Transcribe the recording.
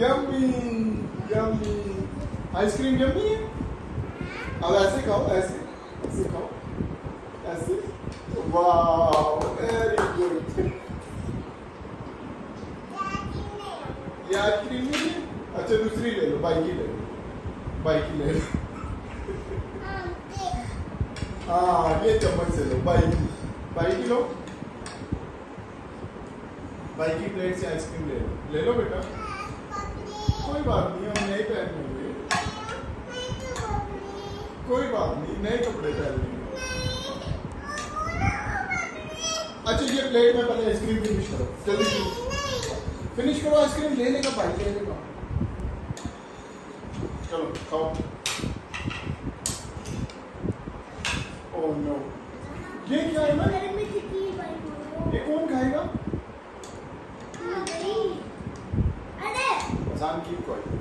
Yummy yummy. Ice cream yummy है। अब ऐसे खाओ, ऐसे ऐसे खाओ, ऐसे। वाह वेरी गुड। ये आइसक्रीम नहीं है। अच्छा दूसरी ले लो, बाइक ही ले लो, बाइक ही ले लो। हाँ ये चम्मच से लो, बाइक ही लो, बाइक की प्लेट से आइसक्रीम ले लो बेटा। कोई बात नहीं, हम नए पहन लेंगे, कोई बात नहीं, नए कपड़े पहन लेंगे। अच्छा ये प्लेट में पहले आइसक्रीम फिनिश करो, जल्दी फिनिश करो, आइसक्रीम लेने का भाई, लेने का। चलो खाओ। ओह नो, ये क्या है ना? ये कौन खाएगा? आसान की कोई